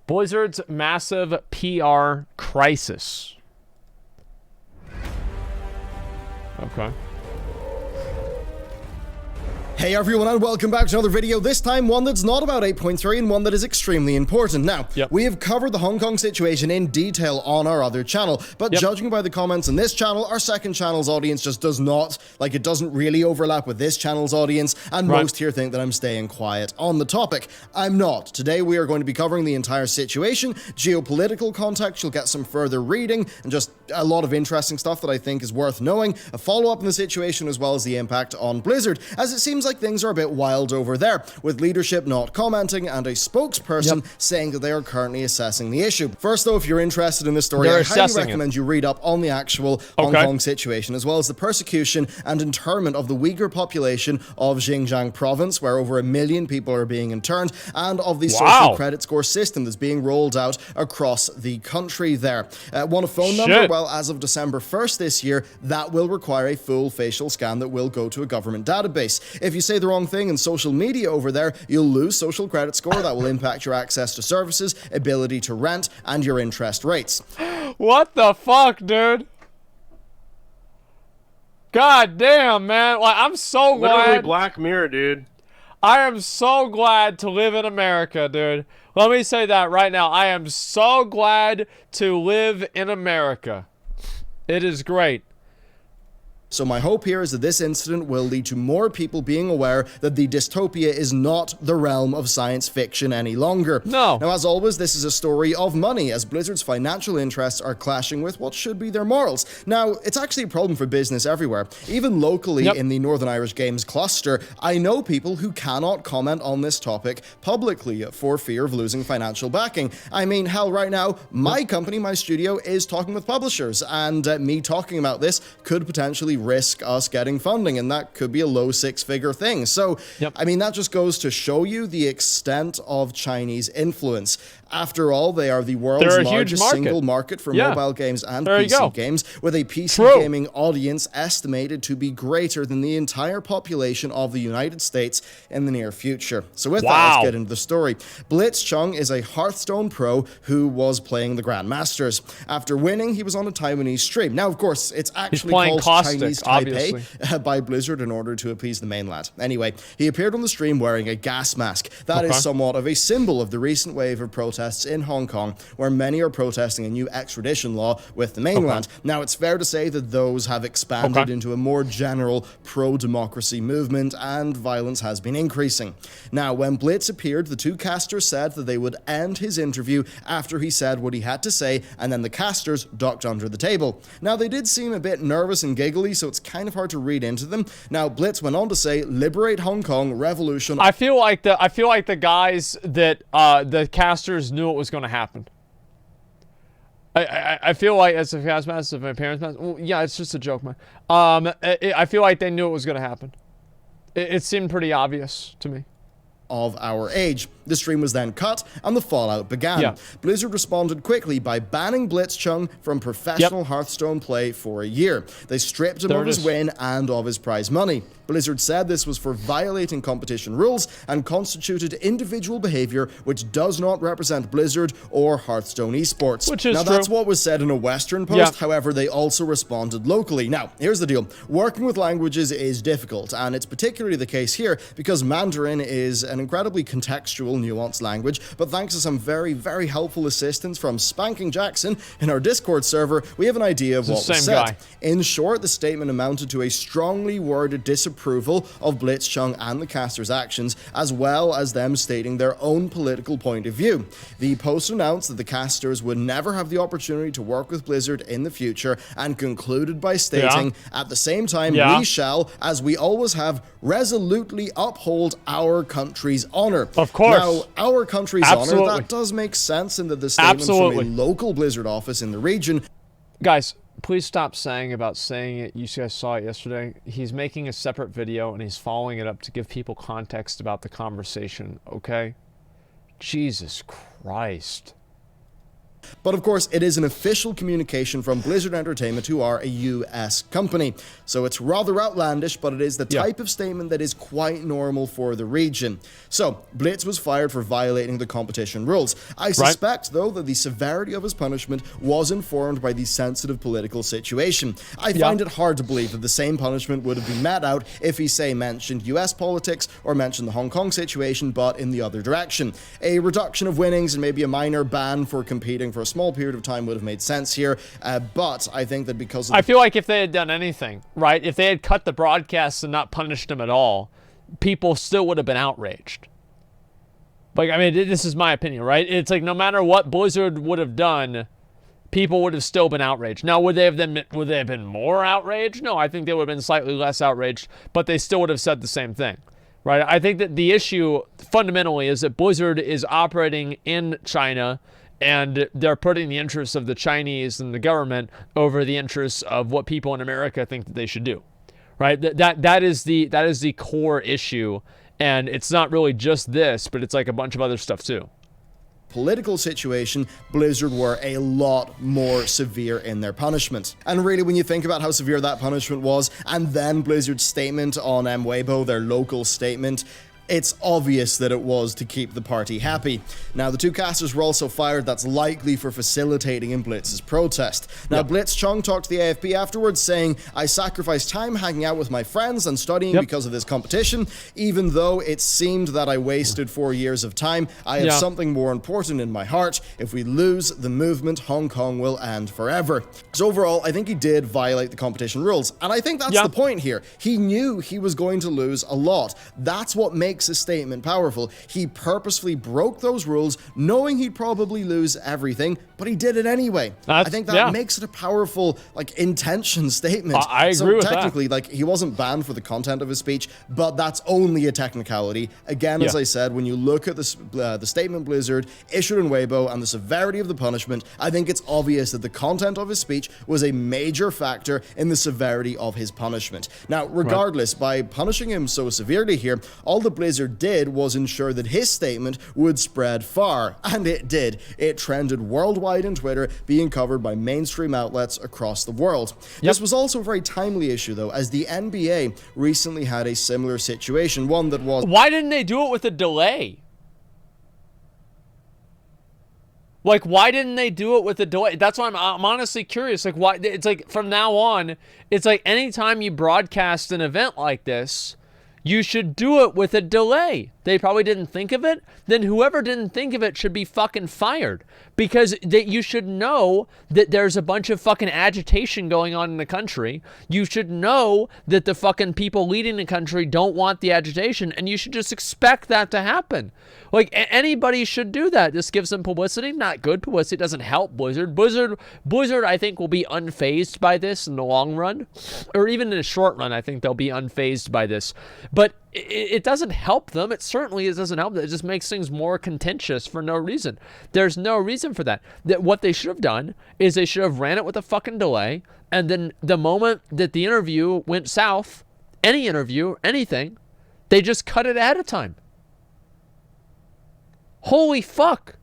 Blizzard's massive PR crisis. Okay. Hey everyone, and welcome back to another video, this time one that's not about 8.3 and one that is extremely important. Now, we have covered the Hong Kong situation in detail on our other channel, but judging by the comments in this channel, our second channel's audience just does not, like, it doesn't really overlap with this channel's audience, and most here think that I'm staying quiet on the topic. I'm not. Today we are going to be covering the entire situation, geopolitical context, you'll get some further reading, and just a lot of interesting stuff that I think is worth knowing, a follow-up on the situation as well as the impact on Blizzard, as it seems like things are a bit wild over there, with leadership not commenting and a spokesperson saying that they are currently assessing the issue. First though, if you're interested in this story, I highly recommend you read up on the actual Hong Kong situation, as well as the persecution and internment of the Uyghur population of Xinjiang province, where over 1 million people are being interned, and of the social credit score system that's being rolled out across the country there. Want a phone number? Well, as of December 1st this year, that will require a full facial scan that will go to a government database. If you say the wrong thing in social media over there, you'll lose social credit score that will impact your access to services, ability to rent, and your interest rates. What the fuck, dude? God damn, man. Like, I'm so glad. Literally Black Mirror, dude. I am so glad to live in America, dude. Let me say that right now. I am so glad to live in America. It is great. So my hope here is that this incident will lead to more people being aware that the dystopia is not the realm of science fiction any longer. No. Now, as always, this is a story of money, as Blizzard's financial interests are clashing with what should be their morals. Now, it's actually a problem for business everywhere. Even locally in the Northern Irish Games cluster, I know people who cannot comment on this topic publicly for fear of losing financial backing. I mean, hell, right now, my company, my studio, is talking with publishers, and me talking about this could potentially risk us getting funding, and that could be a low six-figure thing. So, I mean, that just goes to show you the extent of Chinese influence. After all, they are the world's largest single market for mobile games and PC games, with a PC gaming audience estimated to be greater than the entire population of the United States in the near future. So with that, let's get into the story. Blitzchung is a Hearthstone pro who was playing the Grandmasters. After winning, he was on a Taiwanese stream. Now, of course, it's actually called Chinese Taipei by Blizzard in order to appease the mainland. Anyway, he appeared on the stream wearing a gas mask. That is somewhat of a symbol of the recent wave of protests in Hong Kong, where many are protesting a new extradition law with the mainland. Now, it's fair to say that those have expanded into a more general pro-democracy movement, and violence has been increasing. Now, when Blitz appeared, the two casters said that they would end his interview after he said what he had to say, and then the casters ducked under the table. Now, they did seem a bit nervous and giggly, so it's kind of hard to read into them. Now, Blitz went on to say, "Liberate Hong Kong, revolution." I feel like the guys that the casters knew it was going to happen. I feel like, as a gas mask of my parents' mask. Well, yeah, it's just a joke, man. I feel like they knew it was going to happen. It seemed pretty obvious to me. Of our age. The stream was then cut, and the fallout began. Blizzard responded quickly by banning Blitzchung from professional Hearthstone play for a year. They stripped him of his win and of his prize money. Blizzard said this was for violating competition rules and constituted individual behavior which does not represent Blizzard or Hearthstone esports. Which is now, that's what was said in a Western post. However, they also responded locally. Now, here's the deal. Working with languages is difficult, and it's particularly the case here because Mandarin is an incredibly contextual, nuanced language, but thanks to some very, very helpful assistance from Spanking Jackson in our Discord server, we have an idea of what was said. In short, the statement amounted to a strongly worded disapproval of Blitzchung and the casters' actions, as well as them stating their own political point of view. The post announced that the casters would never have the opportunity to work with Blizzard in the future, and concluded by stating, at the same time, we shall, as we always have, resolutely uphold our country's honor. Of course. Now, our country's honor, that does make sense in that the statement from a local Blizzard office in the region. Guys, please stop saying it. You guys saw it yesterday. He's making a separate video, and he's following it up to give people context about the conversation, okay? Jesus Christ. But of course, it is an official communication from Blizzard Entertainment, who are a US company. So it's rather outlandish, but it is the type of statement that is quite normal for the region. So, Blitz was fired for violating the competition rules. I suspect, though, that the severity of his punishment was informed by the sensitive political situation. I find it hard to believe that the same punishment would have been met out if he, say, mentioned US politics or mentioned the Hong Kong situation, but in the other direction. A reduction of winnings and maybe a minor ban for competing for a small period of time would have made sense here, but I think that because of I feel like if they had done anything, right, if they had cut the broadcasts and not punished him at all, people still would have been outraged. Like, I mean, this is my opinion, right? It's like no matter what Blizzard would have done, people would have still been outraged. Now, would they have been more outraged? No, I think they would have been slightly less outraged, but they still would have said the same thing, right? I think that the issue fundamentally is that Blizzard is operating in China, and they're putting the interests of the Chinese and the government over the interests of what people in America think that they should do, right? That is the core issue, and it's not really just this, but it's like a bunch of other stuff too. Political situation, Blizzard were a lot more severe in their punishment. And really, when you think about how severe that punishment was, and then Blizzard's statement on Weibo, their local statement, it's obvious that it was to keep the party happy. Now, the two casters were also fired. That's likely for facilitating in Blitz's protest. Now, Blitzchung talked to the AFP afterwards, saying, "I sacrificed time hanging out with my friends and studying because of this competition. Even though it seemed that I wasted 4 years of time, I have something more important in my heart. If we lose the movement, Hong Kong will end forever." So overall, I think he did violate the competition rules. And I think that's the point here. He knew he was going to lose a lot. That's what makes his statement powerful. He purposefully broke those rules, knowing he'd probably lose everything, but he did it anyway. I think that makes it a powerful, intention statement. I agree with that. So technically, he wasn't banned for the content of his speech, but that's only a technicality. Again, as I said, when you look at the statement Blizzard issued in Weibo and the severity of the punishment, I think it's obvious that the content of his speech was a major factor in the severity of his punishment. Now, regardless, by punishing him so severely here, all the Blizzard did was ensure that his statement would spread far, and it did. It trended worldwide on Twitter, being covered by mainstream outlets across the world. This was also a very timely issue, though, as the NBA recently had a similar situation, one that was... Why didn't they do it with a delay? Why didn't they do it with a delay? That's why I'm honestly curious. Why? It's from now on, it's anytime you broadcast an event like this, you should do it with a delay. They probably didn't think of it. Then whoever didn't think of it should be fucking fired. Because you should know that there's a bunch of fucking agitation going on in the country. You should know that the fucking people leading the country don't want the agitation, and you should just expect that to happen. Anybody should do that. This gives them publicity, not good publicity. It doesn't help Blizzard. Blizzard, I think, will be unfazed by this in the long run. Or even in the short run, I think they'll be unfazed by this. But it doesn't help them. It certainly doesn't help them. It just makes things more contentious for no reason. There's no reason for that. What they should have done is they should have ran it with a fucking delay, and then the moment that the interview went south, any interview, anything, they just cut it ahead of time. Holy fuck.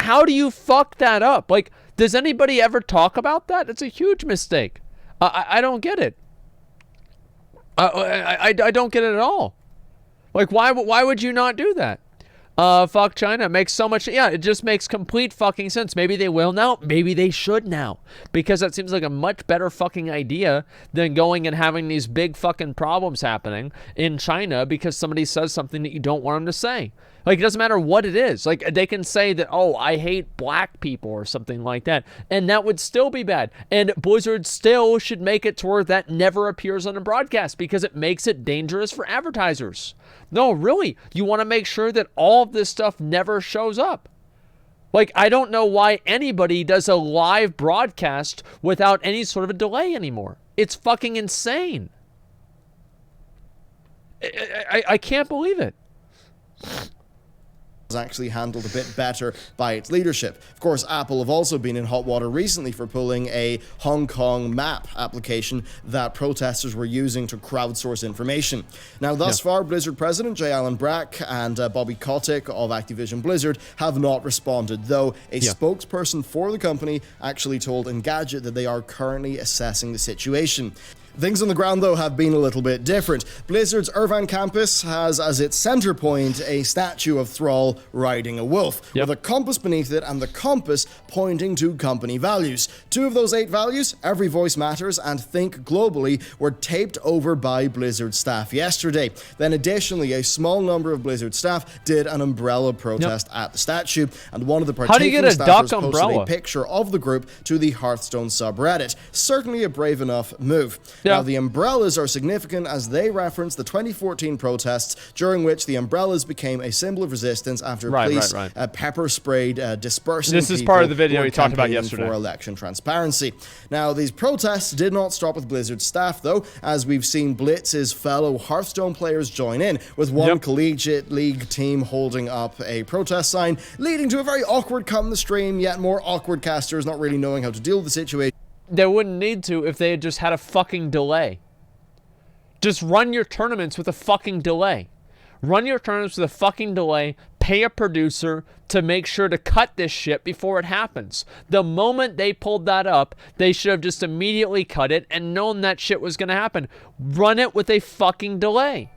How do you fuck that up? Does anybody ever talk about that? It's a huge mistake. I don't get it. I don't get it at all. Why would you not do that? Fuck China. It makes so much... Yeah, it just makes complete fucking sense. Maybe they will now. Maybe they should now. Because that seems like a much better fucking idea than going and having these big fucking problems happening in China because somebody says something that you don't want them to say. It doesn't matter what it is. They can say that, oh, I hate black people or something like that. And that would still be bad. And Blizzard still should make it to where that never appears on a broadcast because it makes it dangerous for advertisers. No, really. You want to make sure that all of this stuff never shows up. I don't know why anybody does a live broadcast without any sort of a delay anymore. It's fucking insane. I can't believe it. was actually handled a bit better by its leadership. Of course, Apple have also been in hot water recently for pulling a Hong Kong map application that protesters were using to crowdsource information. Now, thus far, Blizzard President J. Allen Brack and Bobby Kotick of Activision Blizzard have not responded, though a spokesperson for the company actually told Engadget that they are currently assessing the situation. Things on the ground, though, have been a little bit different. Blizzard's Irvine campus has as its center point a statue of Thrall riding a wolf, with a compass beneath it and the compass pointing to company values. 2 of those 8 values, every voice matters and think globally, were taped over by Blizzard staff yesterday. Then additionally, a small number of Blizzard staff did an umbrella protest at the statue, and one of the partaking staffers posted a picture of the group to the Hearthstone subreddit. Certainly a brave enough move. Now, the umbrellas are significant as they reference the 2014 protests, during which the umbrellas became a symbol of resistance after police pepper sprayed dispersing This is part of the video we talked about yesterday. For election transparency. Now, these protests did not stop with Blizzard staff, though, as we've seen Blitz's fellow Hearthstone players join in, with one collegiate league team holding up a protest sign, leading to a very awkward cut in the stream, yet more awkward casters not really knowing how to deal with the situation. They wouldn't need to if they had just had a fucking delay. Just run your tournaments with a fucking delay. Run your tournaments with a fucking delay. Pay a producer to make sure to cut this shit before it happens. The moment they pulled that up, they should have just immediately cut it and known that shit was going to happen. Run it with a fucking delay.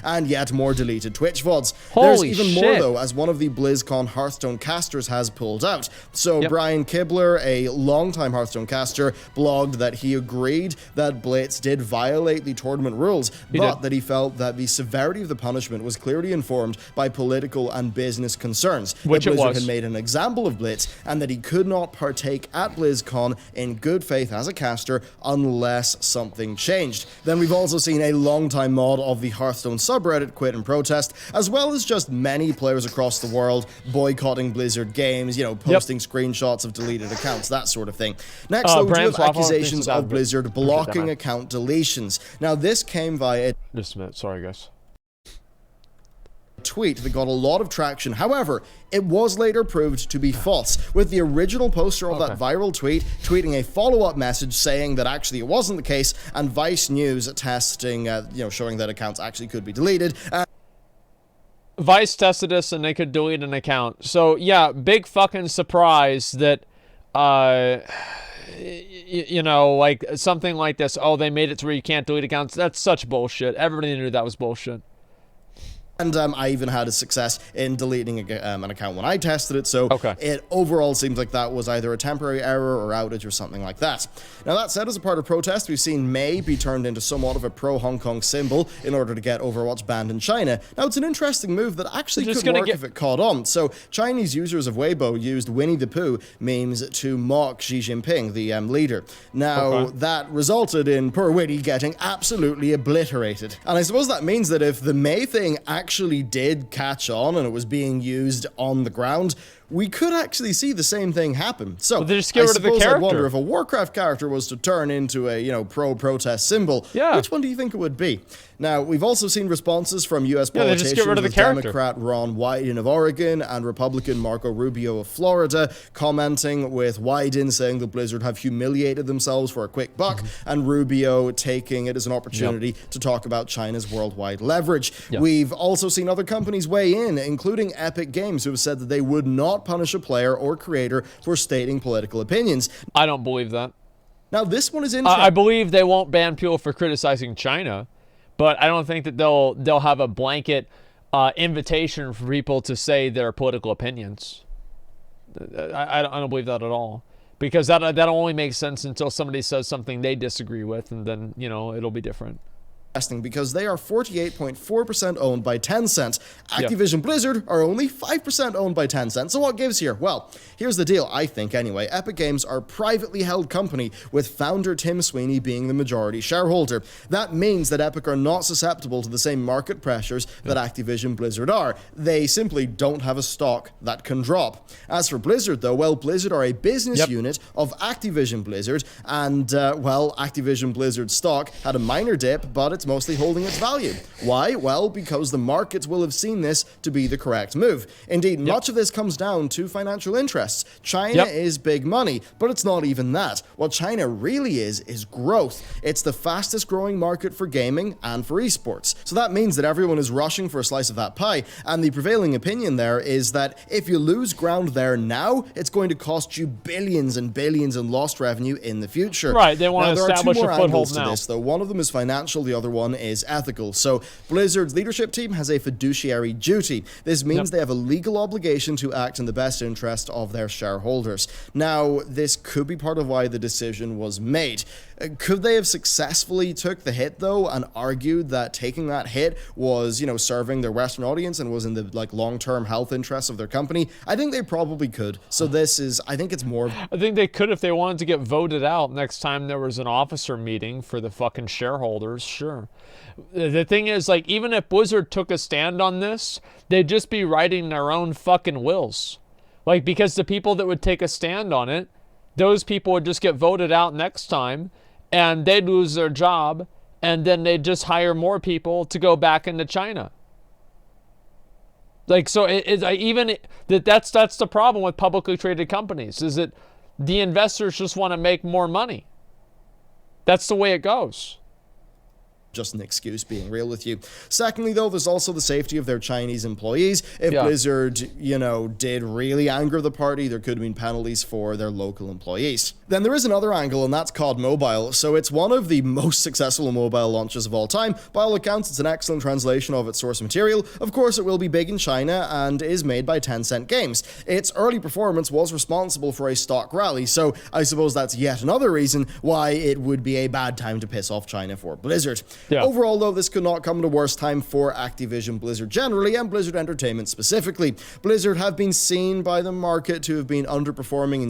And yet more deleted Twitch VODs. Holy There's even more, though, as one of the BlizzCon Hearthstone casters has pulled out. So Brian Kibler, a longtime Hearthstone caster, blogged that he agreed that Blitz did violate the tournament rules, but that he felt that the severity of the punishment was clearly informed by political and business concerns. Which that Blizzard had made an example of Blitz, and that he could not partake at BlizzCon in good faith as a caster unless something changed. Then we've also seen a longtime mod of the Hearthstone subreddit quit and protest, as well as just many players across the world boycotting Blizzard games, you know, posting screenshots of deleted accounts, that sort of thing. Next, though, we do have accusations of Blizzard blocking account deletions. Now, this came via... Just a minute, sorry guys. Tweet that got a lot of traction. However, it was later proved to be false, with the original poster of that viral tweet tweeting a follow-up message saying that actually it wasn't the case, and Vice News testing, showing that accounts actually could be deleted. Vice tested this and they could delete an account. So yeah, big fucking surprise that like something like this. Oh, they made it to where you can't delete accounts. That's such bullshit. Everybody knew that was bullshit. And I even had a success in deleting an account when I tested it, so it overall seems like that was either a temporary error or outage or something like that. Now, that said, as a part of protest, we've seen May be turned into somewhat of a pro-Hong Kong symbol in order to get Overwatch banned in China. Now, it's an interesting move that actually could work if it caught on. So, Chinese users of Weibo used Winnie the Pooh memes to mock Xi Jinping, the leader. Now, that resulted in poor Winnie getting absolutely obliterated. And I suppose that means that if the May thing actually did catch on and it was being used on the ground, we could actually see the same thing happen. So, they just get rid of the character. I wonder if a Warcraft character was to turn into a, pro-protest symbol, which one do you think it would be? Now, we've also seen responses from U.S. politicians, with Democrat Ron Wyden of Oregon and Republican Marco Rubio of Florida commenting, with Wyden saying that Blizzard have humiliated themselves for a quick buck, and Rubio taking it as an opportunity to talk about China's worldwide leverage. We've also seen other companies weigh in, including Epic Games, who have said that they would not punish a player or creator for stating political opinions. I don't believe that. Now, this one is interesting. I believe they won't ban people for criticizing China, but I don't think that they'll have a blanket invitation for people to say their political opinions. I don't believe that at all, because that only makes sense until somebody says something they disagree with, and then it'll be different. Because they are 48.4% owned by Tencent. Activision Blizzard are only 5% owned by Tencent. So what gives here? Well, here's the deal, I think anyway. Epic Games are a privately held company, with founder Tim Sweeney being the majority shareholder. That means that Epic are not susceptible to the same market pressures that Activision Blizzard are. They simply don't have a stock that can drop. As for Blizzard, though, well, Blizzard are a business unit of Activision Blizzard, and, Activision Blizzard stock had a minor dip, but it's it's mostly holding its value. Why? Well, because the markets will have seen this to be the correct move. Indeed, much of this comes down to financial interests. China is big money, but it's not even that. What China really is growth. It's the fastest growing market for gaming and for esports. So that means that everyone is rushing for a slice of that pie, and the prevailing opinion there is that if you lose ground there now, it's going to cost you billions and billions in lost revenue in the future. Right, they want to establish a foothold now. This, though. One of them is financial, the other one is ethical. So Blizzard's leadership team has a fiduciary duty. This means they have a legal obligation to act in the best interest of their shareholders. Now, this could be part of why the decision was made. Could they have successfully took the hit, though, and argued that taking that hit was, serving their Western audience and was in the long-term health interests of their company? I think they probably could. So I think it's more... I think they could if they wanted to get voted out next time there was an officer meeting for the fucking shareholders, sure. The thing is, even if Blizzard took a stand on this, they'd just be writing their own fucking wills. Because the people that would take a stand on it, those people would just get voted out next time, and they'd lose their job, and then they'd just hire more people to go back into China. That's the problem with publicly traded companies, is that the investors just want to make more money. That's the way it goes. Just an excuse, being real with you. Secondly, though, there's also the safety of their Chinese employees. If Blizzard, did really anger the party, there could have been penalties for their local employees. Then there is another angle, and that's COD Mobile. So it's one of the most successful mobile launches of all time. By all accounts, it's an excellent translation of its source material. Of course, it will be big in China and is made by Tencent Games. Its early performance was responsible for a stock rally, so I suppose that's yet another reason why it would be a bad time to piss off China for Blizzard. Yeah. Overall, though, this could not come at a worse time for Activision Blizzard generally and Blizzard Entertainment specifically. Blizzard have been seen by the market to have been underperforming in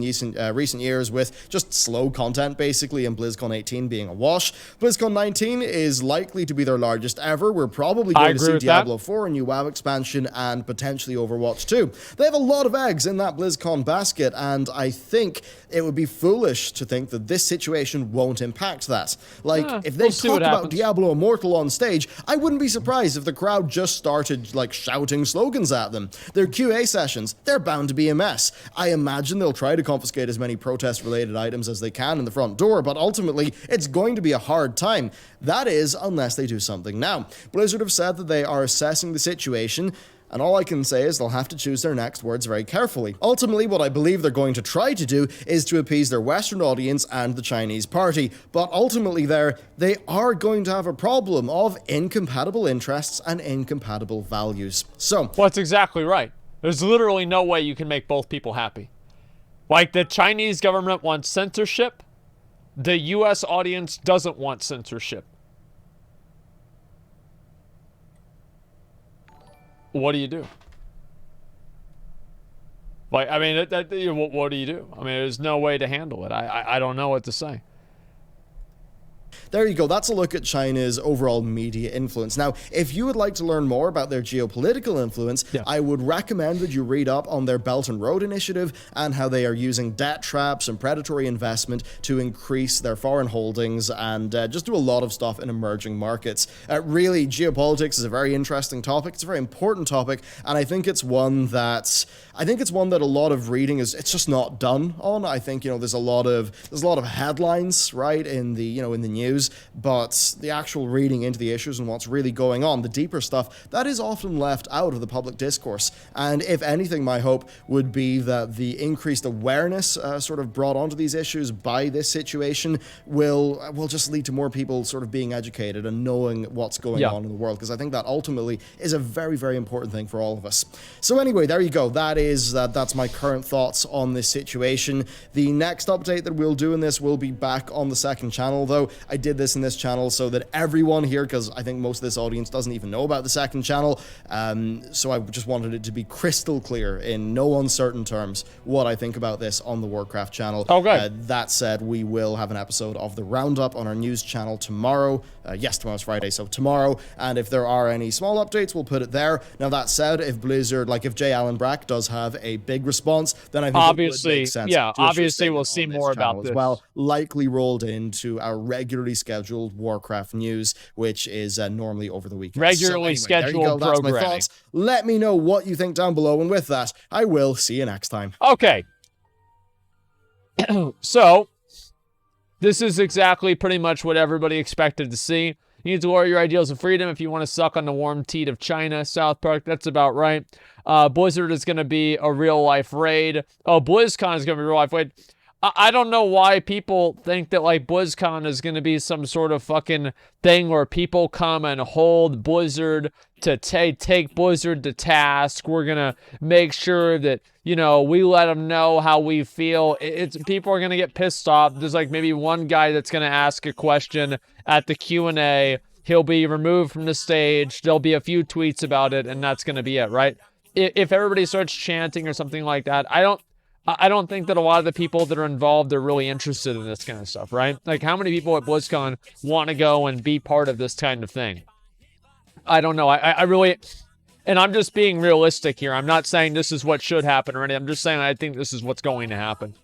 recent years with just slow content, basically, and BlizzCon 18 being a wash. BlizzCon 19 is likely to be their largest ever. We're probably going to see Diablo 4, a new WoW expansion, and potentially Overwatch 2. They have a lot of eggs in that BlizzCon basket, and I think it would be foolish to think that this situation won't impact that. If they talk about Diablo Immortal on stage, I wouldn't be surprised if the crowd just started shouting slogans at them. Their QA sessions, they're bound to be a mess. I imagine they'll try to confiscate as many protest-related items as they can in the front door, but ultimately, it's going to be a hard time. That is, unless they do something now. Blizzard have said that they are assessing the situation, and all I can say is they'll have to choose their next words very carefully. Ultimately, what I believe they're going to try to do is to appease their Western audience and the Chinese party. But ultimately they are going to have a problem of incompatible interests and incompatible values. So... Well, that's exactly right. There's literally no way you can make both people happy. The Chinese government wants censorship. The U.S. audience doesn't want censorship. What do you do? What do you do? There's no way to handle it. I don't know what to say. There you go. That's a look at China's overall media influence. Now, if you would like to learn more about their geopolitical influence, I would recommend that you read up on their Belt and Road Initiative and how they are using debt traps and predatory investment to increase their foreign holdings and just do a lot of stuff in emerging markets. Really, geopolitics is a very interesting topic. It's a very important topic, and I think it's one that a lot of reading it's just not done on. I think there's a lot of headlines, right, in the news, but the actual reading into the issues and what's really going on, the deeper stuff, that is often left out of the public discourse. And if anything, my hope would be that the increased awareness sort of brought onto these issues by this situation will just lead to more people sort of being educated and knowing what's going on in the world, because I think that ultimately is a very, very important thing for all of us. So anyway, there you go. That's my current thoughts on this situation. The next update that we'll do in this will be back on the second channel, though. I did this in this channel so that everyone here, because I think most of this audience doesn't even know about the second channel, so I just wanted it to be crystal clear in no uncertain terms what I think about this on the Warcraft channel. Okay. That said, we will have an episode of the Roundup on our news channel tomorrow. Yes, tomorrow's Friday, so tomorrow. And if there are any small updates, we'll put it there. Now, that said, if Blizzard, if J. Allen Brack does have a big response, then I think it would make sense. Obviously we'll see more about this. As well, likely rolled into our regularly scheduled Warcraft news, which is normally over the weekend. Regularly scheduled That's my programming. thoughts. Let me know what you think down below, and with that, I will see you next time. Okay. So, this is exactly pretty much what everybody expected to see. You need to lower your ideals of freedom if you want to suck on the warm teat of China. South Park, that's about right. Blizzard is going to be a real-life raid. Oh, BlizzCon is going to be a real-life raid. I don't know why people think that, like, BlizzCon is going to be some sort of fucking thing where people come and hold Blizzard to take Blizzard to task. We're going to make sure that, you know, we let them know how we feel. People are going to get pissed off. There's, like, maybe one guy that's going to ask a question at the Q&A. He'll be removed from the stage. There'll be a few tweets about it, and that's going to be it, right? If everybody starts chanting or something like that, I don't think that a lot of the people that are involved are really interested in this kind of stuff, right? Like, how many people at BlizzCon want to go and be part of this kind of thing? I don't know. I really... And I'm just being realistic here. I'm not saying this is what should happen or anything. I'm just saying I think this is what's going to happen.